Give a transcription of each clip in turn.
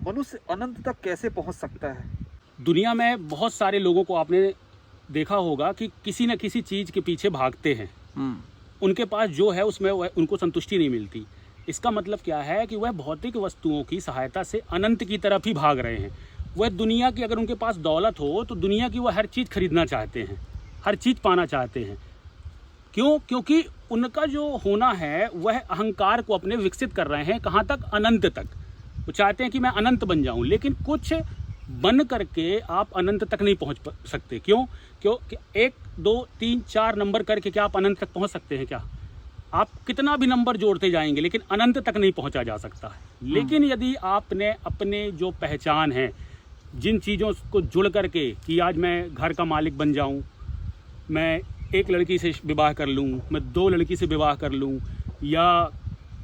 मनुष्य अनंत तक कैसे पहुंच सकता है? दुनिया में बहुत सारे लोगों को आपने देखा होगा कि किसी न किसी चीज़ के पीछे भागते हैं। उनके पास जो है उसमें उनको संतुष्टि नहीं मिलती। इसका मतलब क्या है कि वह भौतिक वस्तुओं की सहायता से अनंत की तरफ ही भाग रहे हैं। वह दुनिया की, अगर उनके पास दौलत हो तो दुनिया की वह हर चीज़ खरीदना चाहते हैं, हर चीज़ पाना चाहते हैं। क्यों? क्योंकि उनका जो होना है वह अहंकार को अपने विकसित कर रहे हैं। कहाँ तक? अनंत तक। वो चाहते हैं कि मैं अनंत बन जाऊं, लेकिन कुछ बन करके आप अनंत तक नहीं पहुंच सकते। क्यों? क्योंकि 1 2 3 4 नंबर करके क्या आप अनंत तक पहुंच सकते हैं? क्या आप कितना भी नंबर जोड़ते जाएंगे लेकिन अनंत तक नहीं पहुंचा जा सकता है। लेकिन यदि आपने अपने जो पहचान है, जिन चीज़ों को जुड़ करके कि आज मैं घर का मालिक बन जाऊं, मैं एक लड़की से विवाह कर लूं, मैं 2 लड़की से विवाह कर लूं, या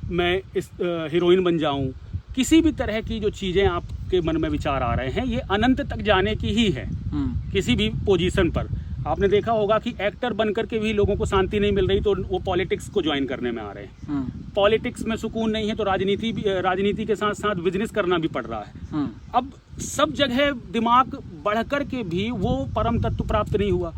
मैं इस हीरोइन बन जाऊं, किसी भी तरह की जो चीज़ें आपके मन में विचार आ रहे हैं ये अनंत तक जाने की ही है। किसी भी पोजीशन पर आपने देखा होगा कि एक्टर बन करके भी लोगों को शांति नहीं मिल रही तो वो पॉलिटिक्स को ज्वाइन करने में आ रहे हैं। पॉलिटिक्स में सुकून नहीं है तो राजनीति के साथ साथ बिजनेस करना भी पड़ रहा है। अब सब जगह दिमाग बढ़ कर के भी वो परम तत्व प्राप्त नहीं हुआ,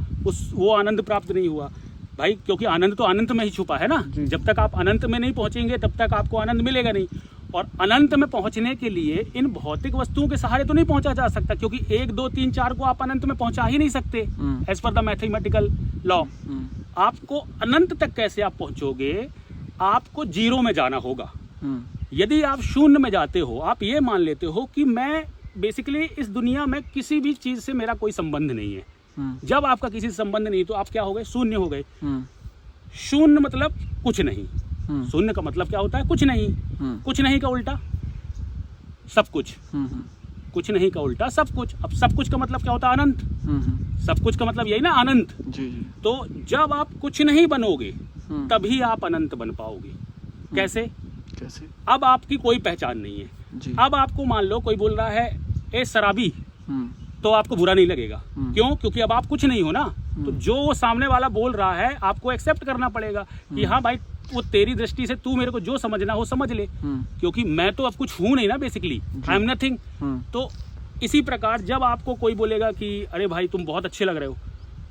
वो आनंद प्राप्त नहीं हुआ भाई, क्योंकि आनंद तो अनंत में ही छुपा है ना। जब तक आप अनंत में नहीं पहुंचेंगे तब तक आपको आनंद मिलेगा नहीं। और अनंत में पहुंचने के लिए इन भौतिक वस्तुओं के सहारे तो नहीं पहुंचा जा सकता, क्योंकि 1 2 3 4 को आप अनंत में पहुंचा ही नहीं सकते as per the mathematical law. आपको अनंत तक कैसे आप पहुंचोगे? आपको जीरो में जाना होगा। यदि आप शून्य में जाते हो, आप ये मान लेते हो कि मैं बेसिकली इस दुनिया में किसी भी चीज से मेरा कोई संबंध नहीं है। जब आपका किसी से संबंध नहीं तो आप क्या हो गए? शून्य हो गए। शून्य मतलब कुछ नहीं। शून्य का मतलब क्या होता है? कुछ नहीं। कुछ नहीं का उल्टा सब कुछ। कुछ नहीं का उल्टा सब कुछ। अब सब कुछ का मतलब क्या होता है? अनंत। सब कुछ का मतलब यही ना, अनंत। जी। तो जब आप कुछ नहीं बनोगे तभी आप अनंत बन पाओगे। कैसे? अब आपकी कोई पहचान नहीं है जी। अब आपको मान लो कोई बोल रहा है ए शराबी, तो आपको बुरा नहीं लगेगा। क्यों? क्योंकि अब आप कुछ नहीं हो ना। तो जो सामने वाला बोल रहा है आपको एक्सेप्ट करना पड़ेगा कि हाँ भाई, वो तेरी दृष्टि से तू मेरे को जो समझना हो समझ ले, क्योंकि मैं तो अब कुछ हूं नहीं ना, बेसिकली आई एम नथिंग। तो इसी प्रकार जब आपको कोई बोलेगा कि अरे भाई तुम बहुत अच्छे लग रहे हो,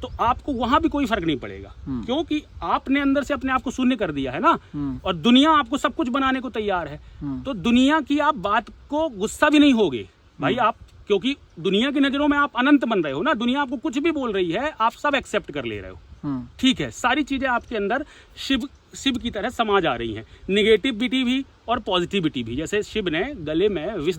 तो आपको वहां भी कोई फर्क नहीं पड़ेगा, क्योंकि आपने अंदर से अपने आप को शून्य कर दिया है ना। और दुनिया आपको सब कुछ बनाने को तैयार है। तो दुनिया की आप बात को गुस्सा भी नहीं होगे भाई आप, क्योंकि दुनिया की नजरों में आप अनंत बन रहे हो ना। दुनिया आपको कुछ भी बोल रही है, आप सब एक्सेप्ट कर ले रहे हो। ठीक है, सारी चीजें आपके अंदर शिव की तरह समा जा रही हैं। निगेटिविटी भी और पॉजिटिविटी भी। जैसे शिव ने गले में विष